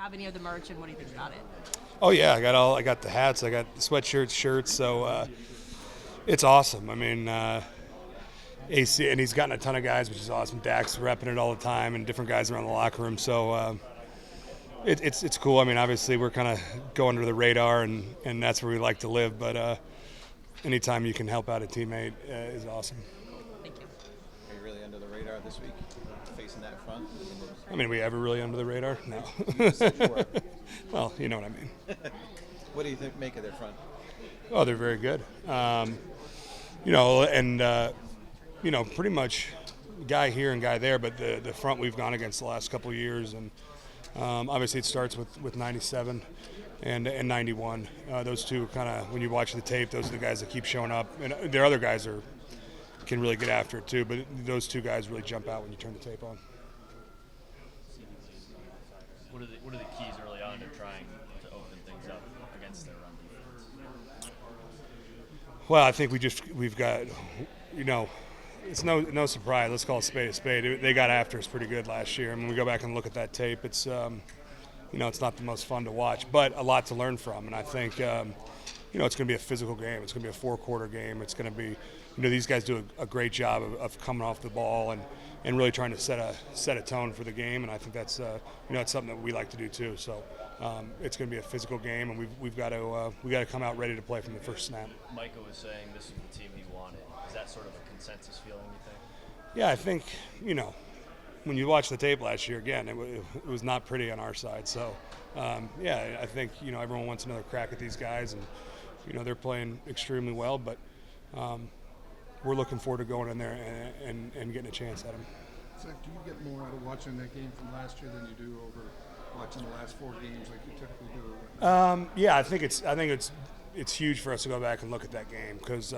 have any of the merch, and what do you think about it? Oh yeah, I got the hats, I got sweatshirts, shirts. So it's awesome. I mean, AC, and he's gotten a ton of guys, which is awesome. Dak's repping it all the time, and different guys around the locker room. So it's cool. I mean, obviously we're kind of go under the radar, and that's where we like to live. But anytime you can help out a teammate is awesome. Thank you. Are you really under the radar this week, facing that front? I mean, we ever really under the radar? No. You said you were. Well, you know what I mean. What do you make of their front? Oh, they're very good. You know, and pretty much guy here and guy there, but the front we've gone against the last couple of years, and obviously it starts with 97 and 91. Those two kind of, when you watch the tape, those are the guys that keep showing up, and their other guys can really get after it too, but those two guys really jump out when you turn the tape on. What are the keys early on to trying to open things up against their run defense? Well, I think we've got, it's no surprise. Let's call it spade a spade. They got after us pretty good last year. I mean, we go back and look at that tape. It's, it's not the most fun to watch, but a lot to learn from. And I think, it's going to be a physical game. It's going to be a 4-quarter game. It's going to be, these guys do a great job of coming off the ball and really trying to set a tone for the game. And I think that's, it's something that we like to do too. So it's going to be a physical game, and we've got to come out ready to play from the first snap. Micah was saying this is the team he wanted. Is that sort of a consensus feeling, you think? Yeah, I think, when you watch the tape last year, again, it was not pretty on our side. So, I think, everyone wants another crack at these guys, and, they're playing extremely well, but we're looking forward to going in there and getting a chance at them. Zach, do you get more out of watching that game from last year than you do over watching the last 4 games like you typically do? Yeah, I think it's huge for us to go back and look at that game because,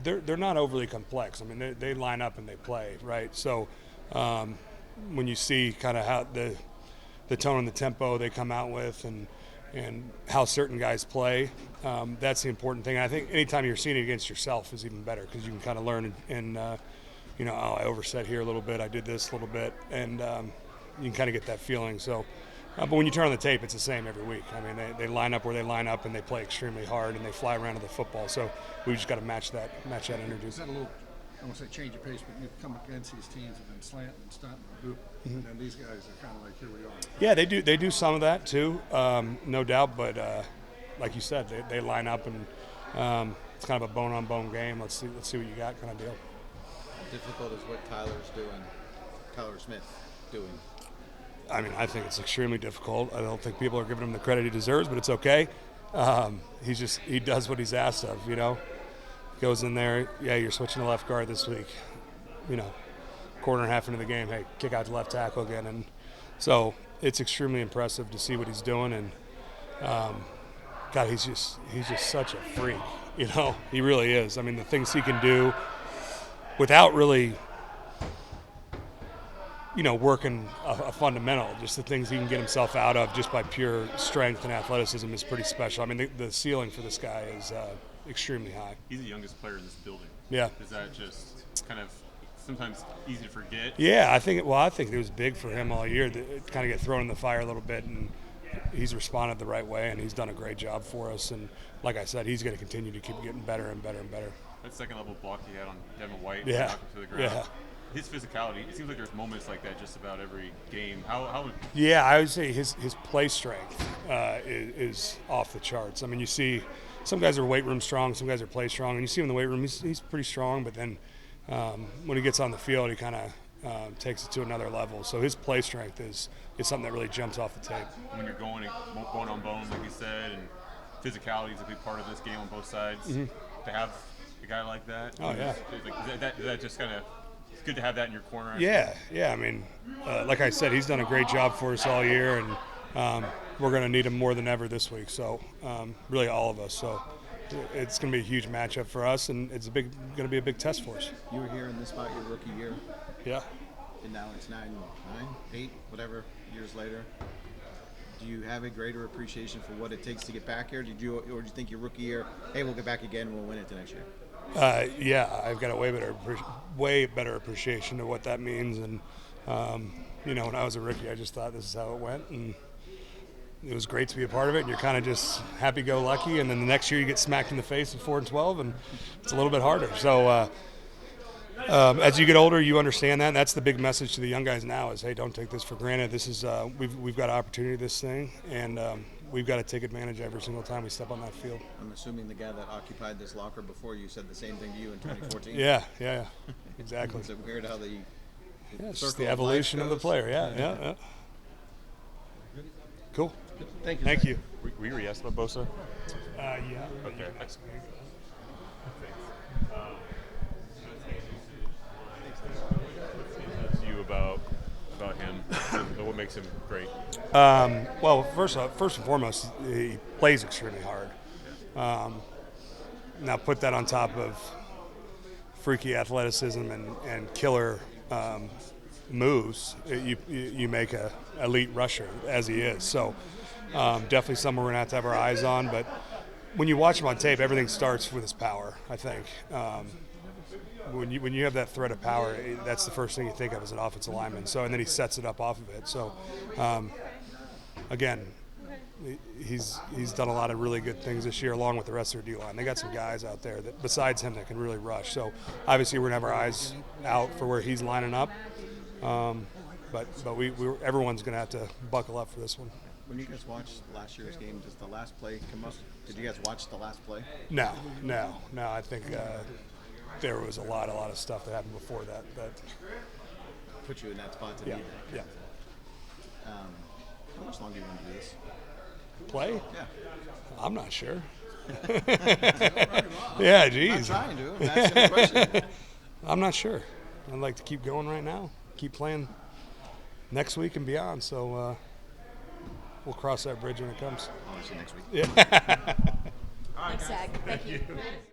they're not overly complex. I mean, they line up and they play, right? So when you see kind of how the tone and the tempo they come out with and how certain guys play, that's the important thing. And I think anytime you're seeing it against yourself is even better because you can kind of learn and I overset here a little bit, I did this a little bit, and you can kind of get that feeling. So, but when you turn on the tape, it's the same every week. I mean, they line up where they line up and they play extremely hard and they fly around to the football. So we've just got to match that energy. Is that a little, I won't say change of pace, but you've come against these teams that have been slanting and stunting and hoop, and then these guys are kind of like, here we are. Yeah, they do some of that too, no doubt. But like you said, they line up and it's kind of a bone-on-bone game. Let's see what you got kind of deal. How difficult is what Tyler Smith doing? I mean, I think it's extremely difficult. I don't think people are giving him the credit he deserves, but it's okay. He does what he's asked of, Goes in there, yeah, you're switching to left guard this week. Quarter and a half into the game, hey, kick out to left tackle again. And so it's extremely impressive to see what he's doing. And, God, he's just such a freak, He really is. I mean, the things he can do without really – working a fundamental, just the things he can get himself out of just by pure strength and athleticism is pretty special. I mean, the ceiling for this guy is extremely high. He's the youngest player in this building. Yeah. Is that just kind of sometimes easy to forget? Yeah, I think it was big for him all year to kind of get thrown in the fire a little bit, and he's responded the right way, and he's done a great job for us. And like I said, he's going to continue to keep getting better and better and better. That second level block he had on Devin White, yeah, knocked him to the ground. Yeah. His physicality, it seems like there's moments like that just about every game. How Yeah, I would say his play strength is off the charts. I mean, you see some guys are weight room strong, some guys are play strong, and you see him in the weight room, he's pretty strong, but then when he gets on the field, he kind of takes it to another level. So his play strength is something that really jumps off the tape. When you're going bone on bone, like you said, and physicality is a big part of this game on both sides, to have a guy like that, oh yeah, is that just kind of. It's good to have that in your corner. Yeah. I mean, like I said, he's done a great job for us all year, and we're going to need him more than ever this week. So, really, all of us. So, it's going to be a huge matchup for us, and it's going to be a big test for us. You were here in this spot your rookie year. Yeah. And now it's 8, whatever years later. Do you have a greater appreciation for what it takes to get back here? Or do you think your rookie year, hey, we'll get back again and we'll win it the next year? Yeah, I've got a way better appreciation of what that means, and You know, when I was a rookie, I just thought this is how it went, and it was great to be a part of it. And you're kind of just happy-go-lucky, and then the next year you get smacked in the face at 4-12, and it's a little bit harder. So as you get older, you understand that. And that's the big message to the young guys now: is hey, don't take this for granted. This is we've got opportunity, this thing, and we've got to take advantage every single time we step on that field. I'm assuming the guy that occupied this locker before you said the same thing to you in 2014. Yeah, exactly. Is it weird how the Yeah, it's just circle the of life evolution of the goes? player. Yeah. Cool. Thank you. Thank you. Were you yes about Bosa? Yeah. Okay. You about him? What makes him great? Well, first and foremost, he plays extremely hard. Now put that on top of freaky athleticism and killer moves. You make a elite rusher, as he is. So definitely someone we're going to have our eyes on. But when you watch him on tape, everything starts with his power, I think. When you have that threat of power, that's the first thing you think of as an offensive lineman. So, and then he sets it up off of it. So, again, he's done a lot of really good things this year, along with the rest of their D-line. They got some guys out there that, besides him, that can really rush. So, obviously, we're gonna have our eyes out for where he's lining up. But everyone's gonna have to buckle up for this one. When you guys watched last year's game, does the last play come up? Did you guys watch the last play? No. I think there was a lot of stuff that happened before that. Put you in that spot to Yeah. need that. Yeah. How much longer do you want to do this? Play? Yeah. I'm not sure. Yeah, I'm geez. trying to. I'm asking a question. I'm not sure. I'd like to keep going right now. Keep playing next week and beyond. So we'll cross that bridge when it comes. I'll see you next week. Yeah. Thanks, Zach. Thank you.